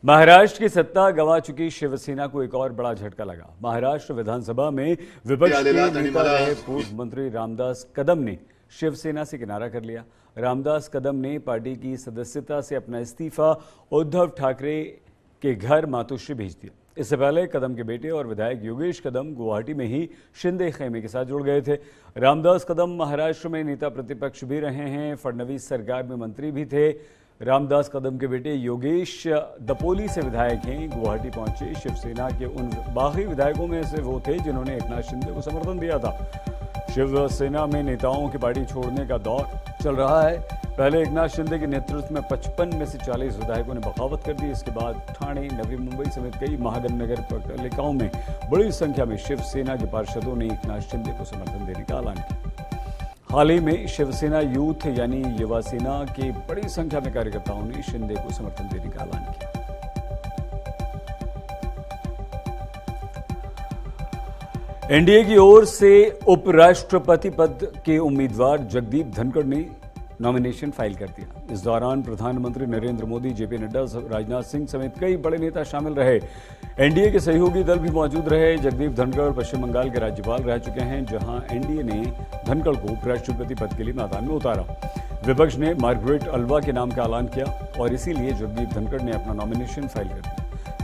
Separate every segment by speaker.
Speaker 1: महाराष्ट्र की सत्ता गंवा चुकी शिवसेना को एक और बड़ा झटका लगा। महाराष्ट्र विधानसभा में विपक्ष के नेता रहे पूर्व मंत्री रामदास कदम ने शिवसेना से किनारा कर लिया। रामदास कदम ने पार्टी की सदस्यता से अपना इस्तीफा उद्धव ठाकरे के घर मातोश्री भेज दिया। इससे पहले कदम के बेटे और विधायक योगेश कदम गुवाहाटी में ही शिंदे खेमे के साथ जुड़ गए थे। रामदास कदम महाराष्ट्र में नेता प्रतिपक्ष भी रहे हैं, फडणवीस सरकार में मंत्री भी थे। रामदास कदम के बेटे योगेश दपोली से विधायक हैं। गुवाहाटी पहुंचे शिवसेना के उन बागी विधायकों में से वो थे जिन्होंने एकनाथ शिंदे को समर्थन दिया था। शिवसेना में नेताओं की पार्टी छोड़ने का दौर चल रहा है। पहले एकनाथ शिंदे के नेतृत्व में 55 में से 40 विधायकों ने बगावत कर दी। इसके बाद ठाणे, नवी मुंबई समेत कई महानगर नगर पालिकाओं में बड़ी संख्या में शिवसेना के पार्षदों ने एकनाथ शिंदे को समर्थन देने का ऐलान किया। हाल ही में शिवसेना यूथ यानी युवा सेना के बड़ी संख्या में कार्यकर्ताओं ने शिंदे को समर्थन देने का ऐलान किया। एनडीए की ओर से उपराष्ट्रपति पद के उम्मीदवार जगदीप धनखड़ ने नॉमिनेशन फाइल कर दिया। इस दौरान प्रधानमंत्री नरेंद्र मोदी, जेपी नड्डा, राजनाथ सिंह समेत कई बड़े नेता शामिल रहे। एनडीए के सहयोगी दल भी मौजूद रहे। जगदीप धनखड़ पश्चिम बंगाल के राज्यपाल रह चुके हैं, जहां एनडीए ने धनखड़ को उपराष्ट्रपति पद के लिए मैदान में उतारा। विपक्ष ने मार्गरेट अल्वा के नाम का ऐलान किया और इसीलिए जगदीप धनखड़ ने अपना नॉमिनेशन फाइल कर दिया।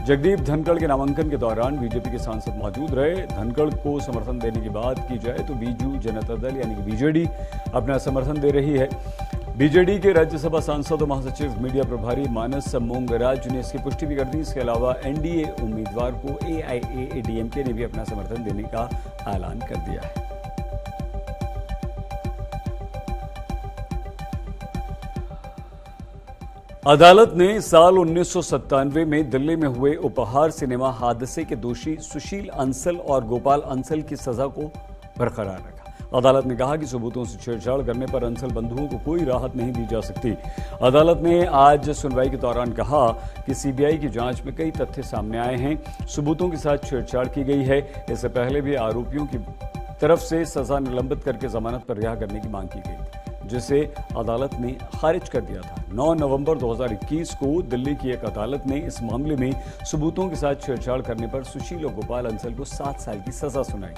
Speaker 1: जगदीप धनखड़ के नामांकन के दौरान बीजेपी के सांसद मौजूद रहे। धनखड़ को समर्थन देने की बात की जाए तो बीजू जनता दल यानी कि बीजेडी अपना समर्थन दे रही है। बीजेडी के राज्यसभा सांसद और महासचिव मीडिया प्रभारी मानस मोंगराज ने इसकी पुष्टि भी कर दी। इसके अलावा एनडीए उम्मीदवार को एआईएडीएमके ने भी अपना समर्थन देने का ऐलान कर दिया है। अदालत ने साल 1997 में दिल्ली में हुए उपहार सिनेमा हादसे के दोषी सुशील अंसल और गोपाल अंसल की सजा को बरकरार रखा। अदालत ने कहा कि सबूतों से छेड़छाड़ करने पर अंसल बंधुओं को कोई राहत नहीं दी जा सकती। अदालत ने आज सुनवाई के दौरान कहा कि सीबीआई की जांच में कई तथ्य सामने आए हैं, सबूतों के साथ छेड़छाड़ की गई है। इससे पहले भी आरोपियों की तरफ से सजा निलंबित करके जमानत पर रिहा करने की मांग की गई थी, जिसे अदालत ने खारिज कर दिया था। 9 नवंबर 2021 को दिल्ली की एक अदालत ने इस मामले में सबूतों के साथ छेड़छाड़ करने पर सुशील और गोपाल अंसल को 7 साल की सजा सुनाई।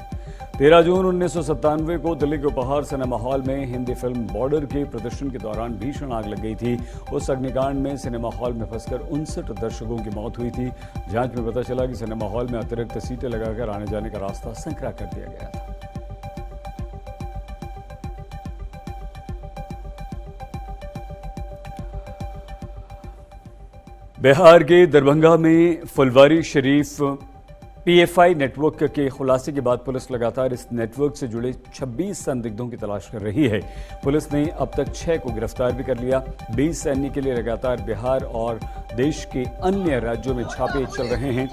Speaker 1: 13 जून 1997 को दिल्ली के उपहार सिनेमा हॉल में हिंदी फिल्म बॉर्डर के प्रदर्शन के दौरान भीषण आग लग गई थी। उस अग्निकांड में सिनेमा हॉल में फंसकर 59 दर्शकों की मौत हुई थी। जांच में पता चला कि सिनेमा हॉल में अतिरिक्त सीटें लगाकर आने जाने का रास्ता संकरा कर दिया गया था। बिहार के दरभंगा में फुलवारी शरीफ पीएफआई नेटवर्क के खुलासे के बाद पुलिस लगातार इस नेटवर्क से जुड़े 26 संदिग्धों की तलाश कर रही है। पुलिस ने अब तक 6 को गिरफ्तार भी कर लिया। 20 सैन्य के लिए लगातार बिहार और देश के अन्य राज्यों में छापे चल रहे हैं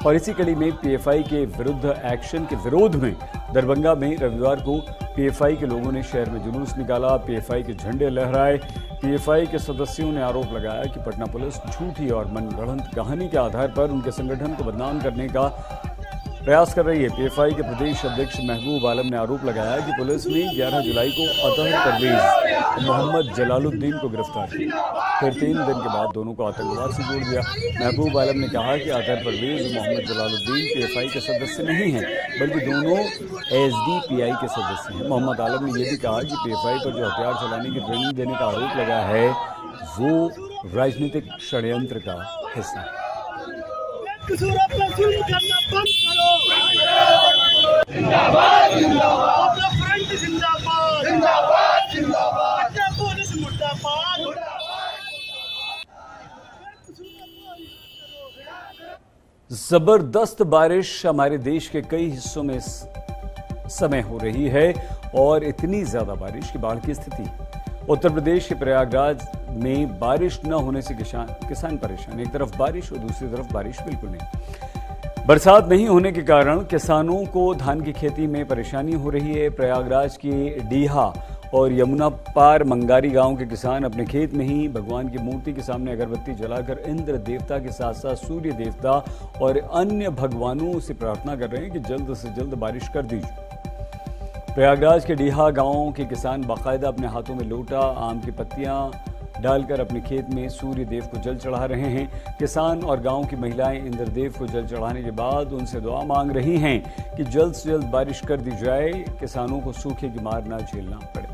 Speaker 1: और इसी कड़ी में पीएफआई के विरुद्ध एक्शन के विरोध में दरभंगा में रविवार को पीएफआई के लोगों ने शहर में जुलूस निकाला, पीएफआई के झंडे लहराए। पीएफआई के सदस्यों ने आरोप लगाया कि पटना पुलिस झूठी और मनगढ़ंत कहानी के आधार पर उनके संगठन को बदनाम करने का प्रयास कर रही है। पीएफआई के प्रदेश अध्यक्ष महबूब आलम ने आरोप लगाया कि पुलिस ने 11 जुलाई को अतहर परवेज मोहम्मद जलालुद्दीन को गिरफ्तार किया, फिर 3 दिन के बाद दोनों को आतंकवाद से जोड़ दिया। महबूब आलम ने कहा कि अतहर परवेज और मोहम्मद जलालुद्दीन पीएफआई के सदस्य नहीं हैं, बल्कि दोनों एसडीपीआई के सदस्य हैं। मोहम्मद आलम ने यह भी कहा कि पीएफआई पर जो हथियार चलाने की ट्रेनिंग देने का आरोप लगा है वो राजनीतिक षड्यंत्र का हिस्सा है।
Speaker 2: जिंदाबाद जिंदाबाद फ्रंट जिंदाबाद जिंदाबाद जिंदाबाद पुलिस मुर्दाबाद।
Speaker 1: जबरदस्त बारिश हमारे देश के कई हिस्सों में इस समय हो रही है और इतनी ज्यादा बारिश की बाढ़ की स्थिति। उत्तर प्रदेश के प्रयागराज में बारिश न होने से किसान परेशान। एक तरफ बारिश और दूसरी तरफ बारिश बिल्कुल नहीं। बरसात नहीं होने के कारण किसानों को धान की खेती में परेशानी हो रही है। प्रयागराज के डीहा और यमुना पार मंगारी गांव के किसान अपने खेत में ही भगवान की मूर्ति के सामने अगरबत्ती जलाकर इंद्र देवता के साथ साथ सूर्य देवता और अन्य भगवानों से प्रार्थना कर रहे हैं कि जल्द से जल्द बारिश कर दीजिए। प्रयागराज के डीहा गांव के किसान बाकायदा अपने हाथों में लोटा, आम की पत्तियां डालकर अपने खेत में सूर्य देव को जल चढ़ा रहे हैं। किसान और गांव की महिलाएं इंद्रदेव को जल चढ़ाने के बाद उनसे दुआ मांग रही हैं कि जल्द से जल्द बारिश कर दी जाए, किसानों को सूखे की मार न झेलना पड़े।